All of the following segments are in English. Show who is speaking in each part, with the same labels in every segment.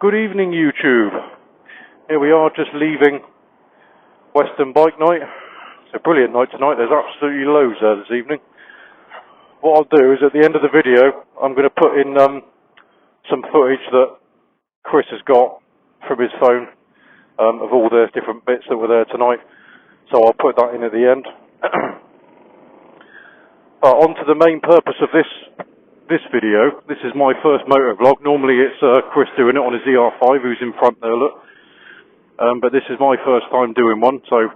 Speaker 1: Good evening, YouTube. Here we are, just leaving Western Bike Night. It's a brilliant night tonight. There's absolutely loads there this evening. What I'll do is at the end of the video, I'm going to put in some footage that Chris has got from his phone of all the different bits that were there tonight. So I'll put that in at the end. On to the main purpose of this video. This is my first motor vlog. Normally it's Chris doing it on his ZR5, who's in front there, look. But this is my first time doing one, so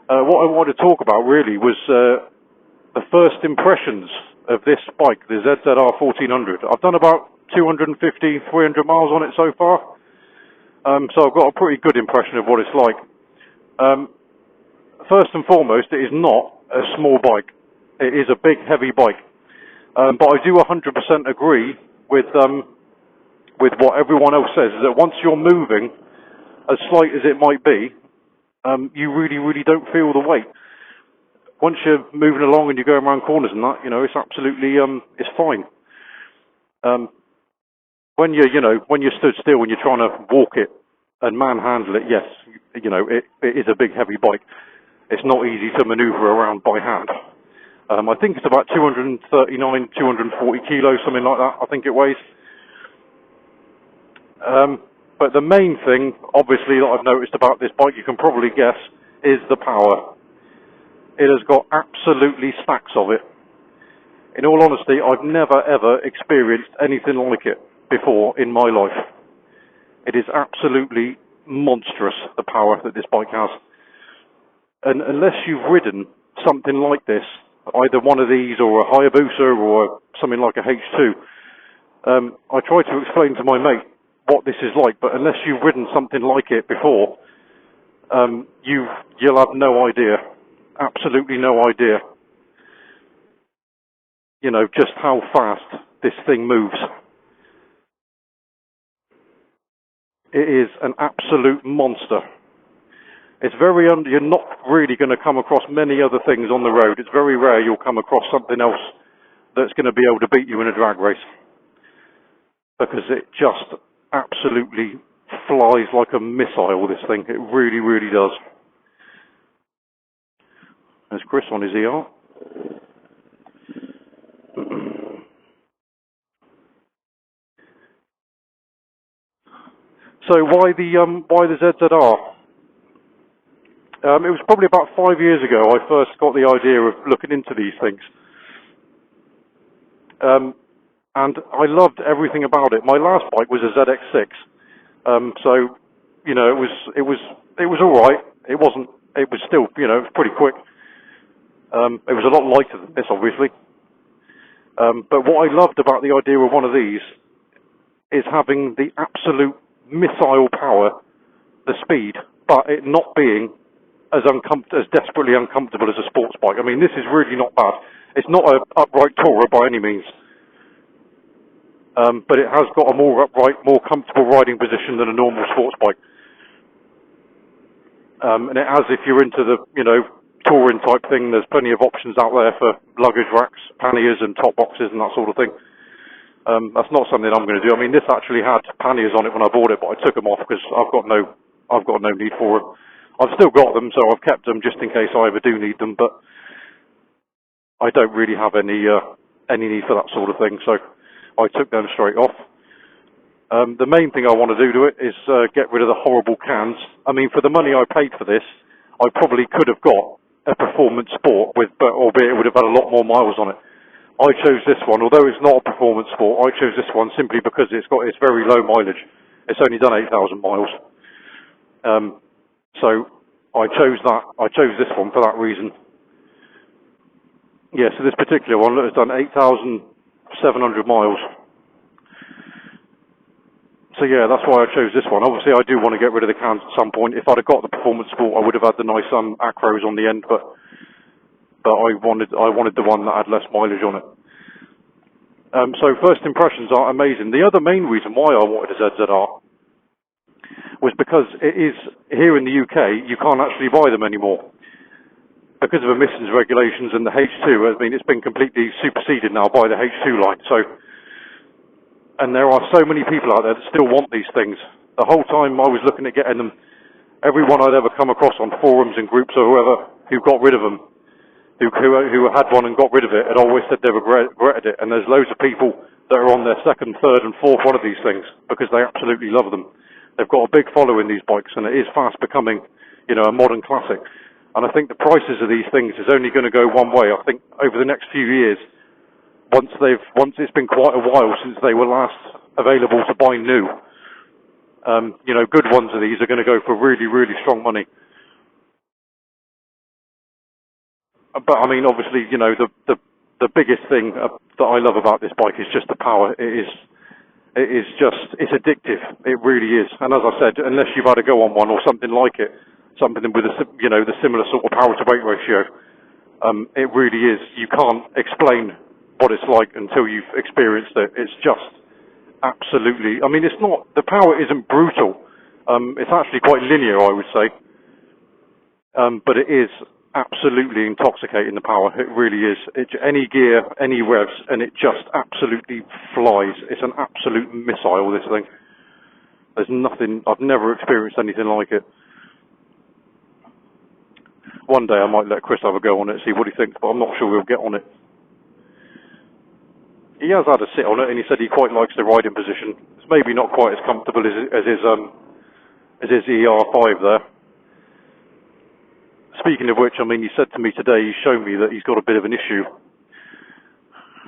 Speaker 1: what I wanted to talk about really was the first impressions of this bike, the ZZR1400. I've done about 250, 300 miles on it so far, so I've got a pretty good impression of what it's like. First and foremost, it is not a small bike. It is a big, heavy bike. But I do 100% agree with what everyone else says, is that once you're moving, as slight as it might be, you really don't feel the weight. Once you're moving along and you're going around corners and that, it's absolutely, it's fine. When you're stood still and you're trying to walk it and manhandle it, yes, it is a big, heavy bike. It's not easy to maneuver around by hand. I think it's about 239, 240 kilos, something like that, I think it weighs. But the main thing, obviously, that I've noticed about this bike, you can probably guess, is the power. It has got absolutely stacks of it. In all honesty, I've never ever experienced anything like it before in my life. It is absolutely monstrous, the power that this bike has. And unless you've ridden something like this, either one of these or a Hayabusa or something like a H2, I tried to explain to my mate what this is like, but unless you've ridden something like it before, you'll have no idea, absolutely no idea, just how fast this thing moves. It is an absolute monster. It's you're not really going to come across many other things on the road. It's very rare you'll come across something else that's going to be able to beat you in a drag race. Because it just absolutely flies like a missile, this thing. It really does. There's Chris on his ER. So why the ZZR? It was probably about 5 years ago I first got the idea of looking into these things. And I loved everything about it. My last bike was a ZX-14. So, it was alright. It was still, it was pretty quick. It was a lot lighter than this, obviously. But what I loved about the idea of one of these is having the absolute missile power, the speed, but it not being as desperately uncomfortable as a sports bike. I mean, this is really not bad. It's not an upright tourer by any means, but it has got a more upright, more comfortable riding position than a normal sports bike. And it has, if you're into the, touring type thing, there's plenty of options out there for luggage racks, panniers and top boxes and that sort of thing. That's not something I'm going to do. I mean, this actually had panniers on it when I bought it, but I took them off because I've got no need for them. I've still got them, so I've kept them just in case I ever do need them, but I don't really have any need for that sort of thing, so I took them straight off. The main thing I want to do to it is get rid of the horrible cans. I mean, for the money I paid for this, I probably could have got a performance sport, albeit it would have had a lot more miles on it. I chose this one, although it's not a performance sport, I chose this one simply because it's very low mileage. It's only done 8,000 miles. So I chose this one for that reason. Yeah, so this particular one has done 8,700 miles. So yeah, that's why I chose this one. Obviously I do want to get rid of the cans at some point. If I'd have got the performance sport, I would have had the nice acros on the end, but I wanted the one that had less mileage on it. So first impressions are amazing. The other main reason why I wanted a ZZR was because it is, here in the UK, you can't actually buy them anymore. Because of emissions regulations and the H2, I mean, it's been completely superseded now by the H2 line. So And there are so many people out there that still want these things. The whole time I was looking at getting them, everyone I'd ever come across on forums and groups or whoever who got rid of them, who had one and got rid of it, had always said they regretted it. And there's loads of people that are on their second, third and fourth one of these things because they absolutely love them. They've got a big following, these bikes, and it is fast becoming, you know, a modern classic. And I think the prices of these things is only going to go one way. I think over the next few years, once it's been quite a while since they were last available to buy new, you know, good ones of these are going to go for really, really strong money. But I mean, obviously, you know, the biggest thing that I love about this bike is just the power. It's addictive. It really is. And as I said, unless you've had to go on one or something like it, something with the similar sort of power to weight ratio, it really is. You can't explain what it's like until you've experienced it. It's just absolutely. I mean, it's not. The power isn't brutal. It's actually quite linear, I would say. But it is absolutely intoxicating, the power. It really is. Any gear, any revs, and it just absolutely flies. It's an absolute missile, this thing. There's nothing, I've never experienced anything like it. One day I might let Chris have a go on it, see what he thinks, but I'm not sure we'll get on it. He has had a sit on it, and he said he quite likes the riding position. It's maybe not quite as comfortable as his ER5 there. Speaking of which, I mean, he said to me today, he's shown me that he's got a bit of an issue,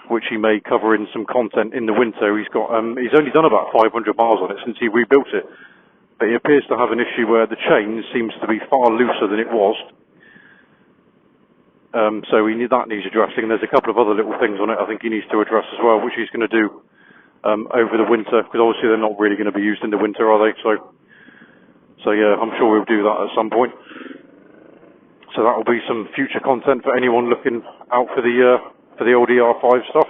Speaker 1: which he may cover in some content in the winter. He's only done about 500 miles on it since he rebuilt it, but he appears to have an issue where the chain seems to be far looser than it was. So that needs addressing. There's a couple of other little things on it I think he needs to address as well, which he's going to do over the winter, because obviously they're not really going to be used in the winter, are they? So yeah, I'm sure we'll do that at some point. So that will be some future content for anyone looking out for the old ER5 stuff.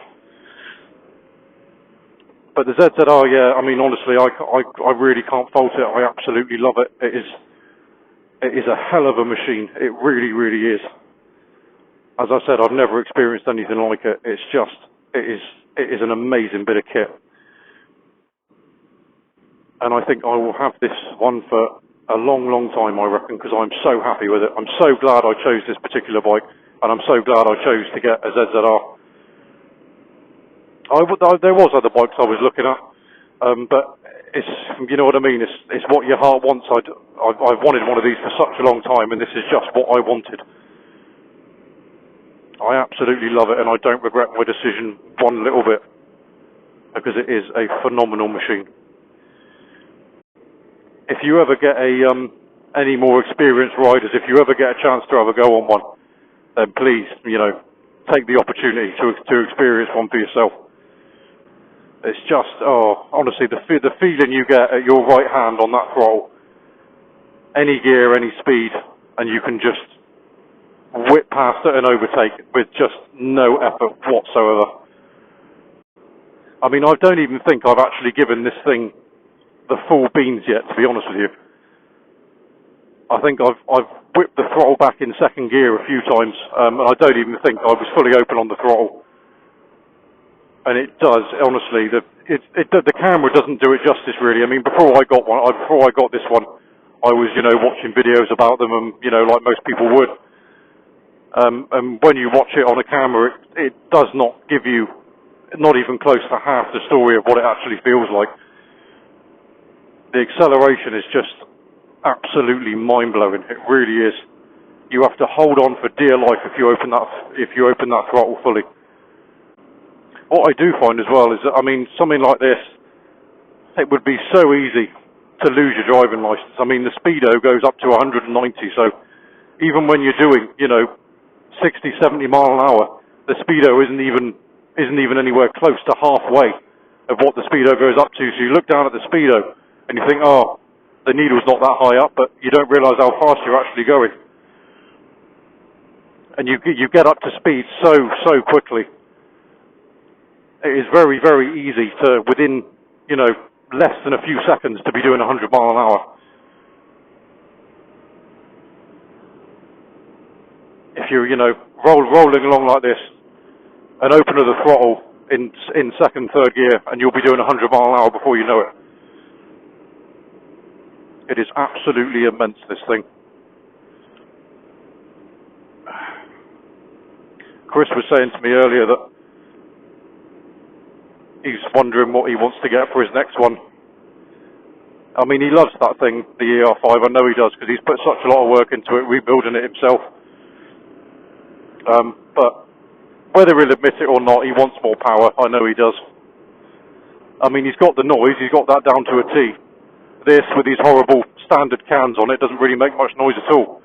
Speaker 1: But the ZZR, yeah, I mean, honestly, I really can't fault it. I absolutely love it. It is a hell of a machine. It really, really is. As I said, I've never experienced anything like it. It is an amazing bit of kit. And I think I will have this one for a long, long time, I reckon, because I'm so happy with it. I'm so glad I chose this particular bike, and I'm so glad I chose to get a ZZR. There was other bikes I was looking at, but it's, you know what I mean, it's what your heart wants. I've wanted one of these for such a long time, and this is just what I wanted. I absolutely love it, and I don't regret my decision one little bit, because it is a phenomenal machine. If you ever get any more experienced riders, if you ever get a chance to have a go on one, then please, you know, take the opportunity to experience one for yourself. It's just, honestly, the feeling you get at your right hand on that throttle, any gear, any speed, and you can just whip past it and overtake with just no effort whatsoever. I mean, I don't even think I've actually given this thing the full beans yet, to be honest with you. I think I've whipped the throttle back in second gear a few times, and I don't even think I was fully open on the throttle. And it does, honestly, the camera doesn't do it justice, really. I mean, before I got this one, I was, you know, watching videos about them, and, you know, like most people would. And when you watch it on a camera, it does not give you, not even close to half the story of what it actually feels like. The acceleration is just absolutely mind-blowing. It really is. You have to hold on for dear life if you open that throttle fully. What I do find as well is that, I mean, something like this, it would be so easy to lose your driving license. I mean, the speedo goes up to 190, so even when you're doing, you know, 60, 70 mile an hour, the speedo isn't even anywhere close to halfway of what the speedo goes up to. So you look down at the speedo and you think, oh, the needle's not that high up, but you don't realise how fast you're actually going. And you get up to speed so quickly. It is very, very easy to, within, you know, less than a few seconds, to be doing 100 mile an hour. If you're, you know, rolling along like this, an open of the throttle in second, third gear, and you'll be doing 100 mile an hour before you know it. It is absolutely immense, this thing. Chris was saying to me earlier that he's wondering what he wants to get for his next one. I mean, he loves that thing, the ER5. I know he does, because he's put such a lot of work into it, rebuilding it himself. But whether he'll admit it or not, he wants more power. I know he does. I mean, he's got the noise. He's got that down to a T. This, with these horrible standard cans on it, doesn't really make much noise at all.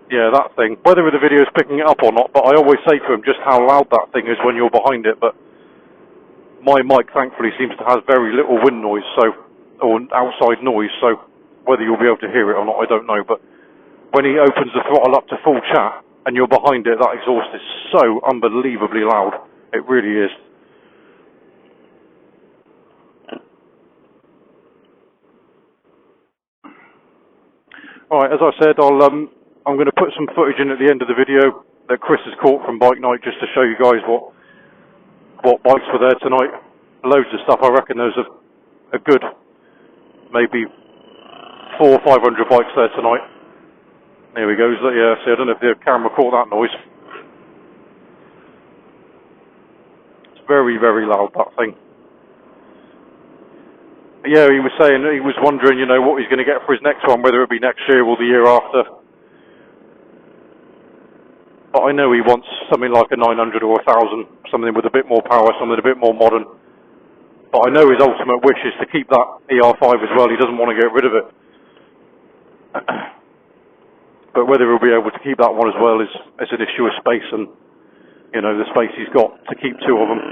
Speaker 1: Yeah, that thing. Whether the video is picking it up or not, but I always say to him just how loud that thing is when you're behind it. But my mic, thankfully, seems to have very little wind noise, or outside noise, so whether you'll be able to hear it or not, I don't know. But when he opens the throttle up to full chat and you're behind it, that exhaust is so unbelievably loud. It really is. Alright, as I said, I'm going to put some footage in at the end of the video that Chris has caught from Bike Night, just to show you guys what bikes were there tonight. Loads of stuff. I reckon there's a good, maybe 400 or 500 bikes there tonight. There we go. Yeah, see, I don't know if the camera caught that noise. It's very, very loud, that thing. Yeah, he was saying, he was wondering, you know, what he's going to get for his next one, whether it be next year or the year after. But I know he wants something like a 900 or 1000, something with a bit more power, something a bit more modern. But I know his ultimate wish is to keep that ER5 as well. He doesn't want to get rid of it. But whether he'll be able to keep that one as well is an issue of space, and, you know, the space he's got to keep two of them.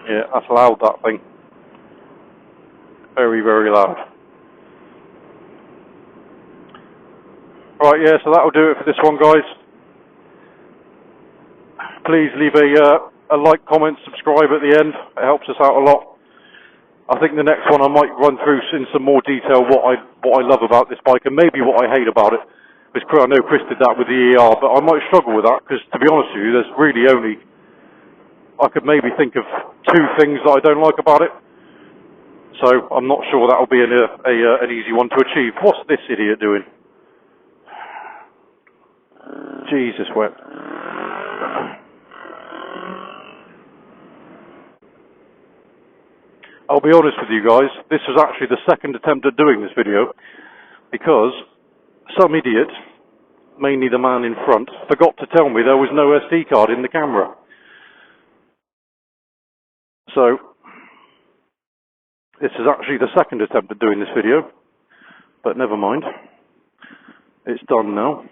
Speaker 1: Yeah, that's loud, that thing. Very, very loud. Right, yeah, so that'll do it for this one, guys. Please leave a like, comment, subscribe at the end. It helps us out a lot. I think the next one I might run through in some more detail what I love about this bike and maybe what I hate about it. Because I know Chris did that with the ER, but I might struggle with that because, to be honest with you, there's really only... I could maybe think of 2 things that I don't like about it. So I'm not sure that'll be an easy one to achieve. What's this idiot doing? Jesus, wet. I'll be honest with you guys, this was actually the second attempt at doing this video because some idiot, mainly the man in front, forgot to tell me there was no SD card in the camera. So, this is actually the second attempt at doing this video, but never mind. It's done now.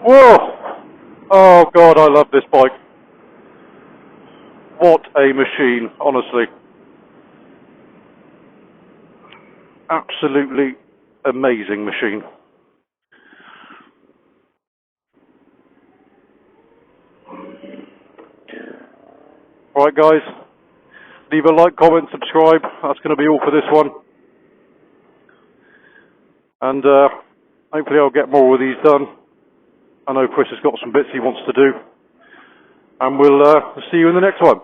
Speaker 1: Whoa! Oh God, I love this bike. What a machine, honestly. Absolutely amazing machine. Right, guys, leave a like, comment, subscribe. That's going to be all for this one. And hopefully I'll get more of these done. I know Chris has got some bits he wants to do. And we'll see you in the next one.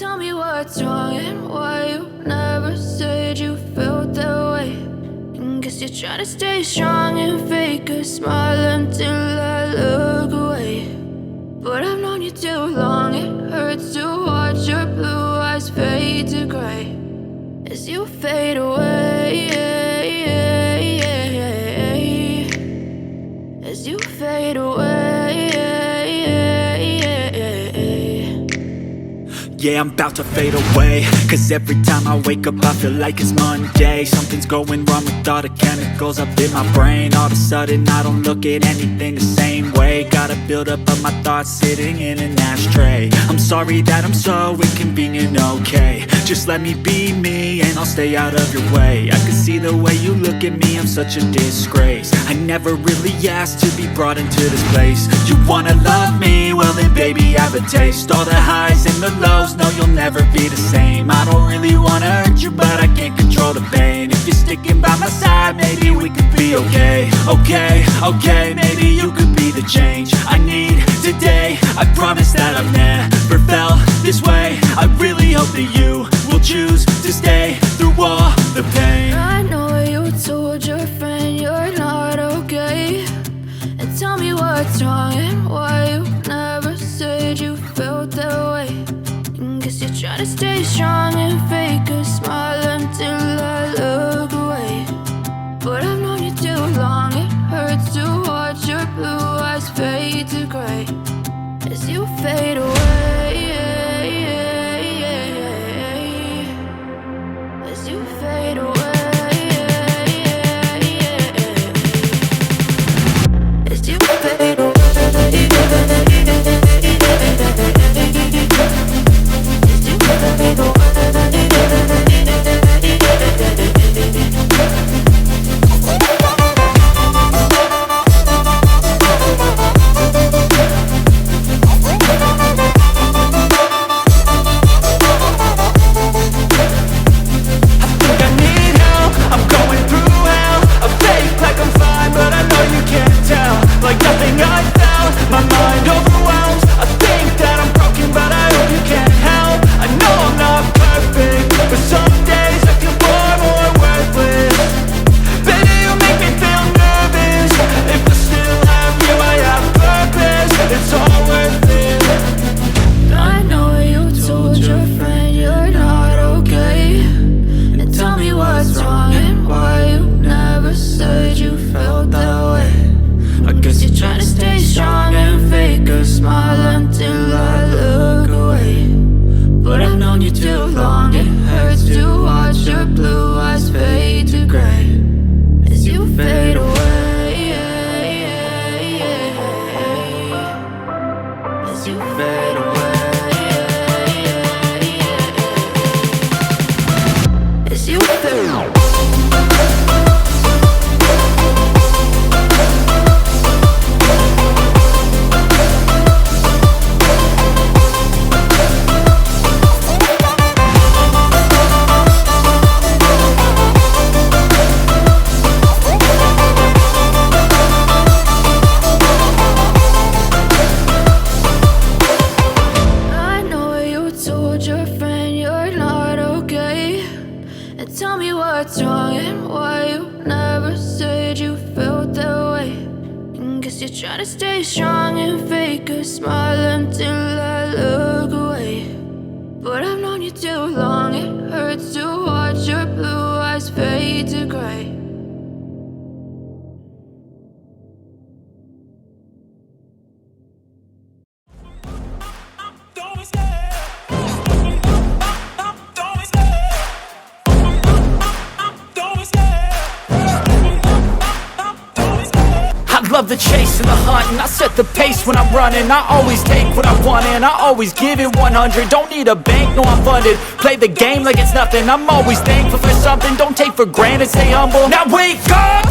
Speaker 2: Tell me what's wrong and why you never said you felt that way. And guess you're trying to stay strong and fake a smile until I look away. But I've known you too long, it hurts to watch your blue eyes fade to gray as you fade away. As you fade away.
Speaker 3: Yeah, I'm about to fade away, cause every time I wake up I feel like it's Monday. Something's going wrong with all the chemicals up in my brain. All of a sudden I don't look at anything the same way. Got a buildup of my thoughts sitting in an ashtray. I'm sorry that I'm so inconvenient, okay. Just let me be me and I'll stay out of your way. I can see the way you look at me, I'm such a disgrace. I never really asked to be brought into this place. You wanna love me? Well then baby I have a taste. All the highs and the lows, no you'll never be the same. I don't really wanna hurt you but I can't control the pain. If you're sticking by my side maybe we could be okay. Okay, maybe you could be the change I need today. I promise that I've never felt this way. I really hope that you will choose to stay through all the pain.
Speaker 2: I know you told your friend you're not okay. And tell me what's wrong and why you never said you felt that way. And guess you're trying to stay strong and fake a smile until I look away. But I've known you too long, it hurts to watch your blue eyes fade to gray as you fade away. As you fade away. As you fade away.
Speaker 3: Love the chase and the hunt, and I set the pace when I'm running. I always take what I want and I always give it 100. Don't need a bank, no I'm funded. Play the game like it's nothing. I'm always thankful for something. Don't take for granted, stay humble. Now wake up!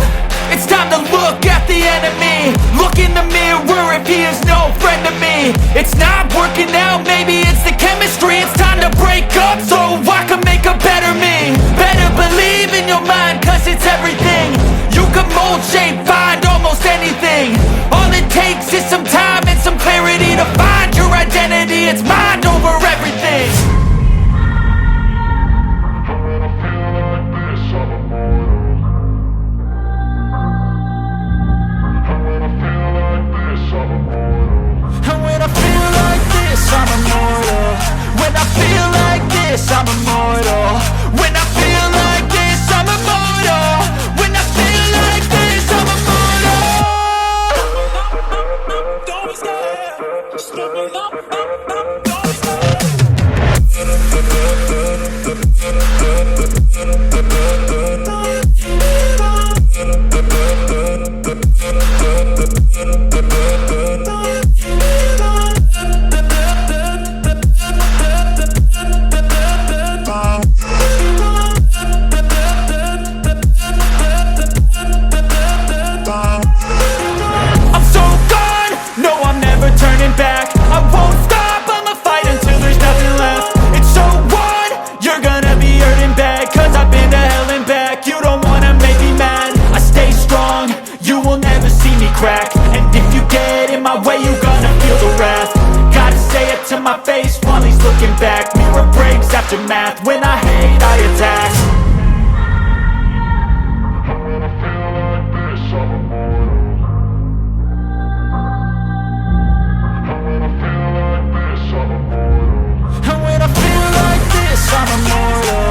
Speaker 3: It's time to look at the enemy. Look in the mirror if he is no friend to me. It's not working out, maybe it's the chemistry. It's time to break up so I can make a better me. Better believe in your mind, cause it's everything. You can mold, shape, find almost anything. All it takes is some time and some clarity to find your identity. It's mind over everything. I'm immortal. When I feel like this, I'm immortal. When I feel like this, I'm immortal. Don't be scared. Just look me up. Don't be scared. I'm so gone, no I'm never turning back. I won't stop, I'ma fight until there's nothing left. It's so on, you're gonna be hurting bad, cause I've been to hell and back. You don't wanna make me mad, I stay strong, you will never see me crack. And if you get in my way, you gonna feel the wrath. Gotta say it to my face while he's looking back. Mirror breaks after math, when I hate I attack. And when I feel like this, I'm immortal.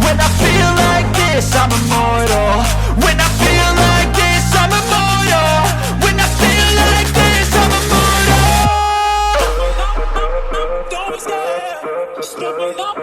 Speaker 3: When I feel like this, I'm immortal. When I feel like this, I'm immortal. When I feel like this, I'm immortal. Don't be scared. Just look me up.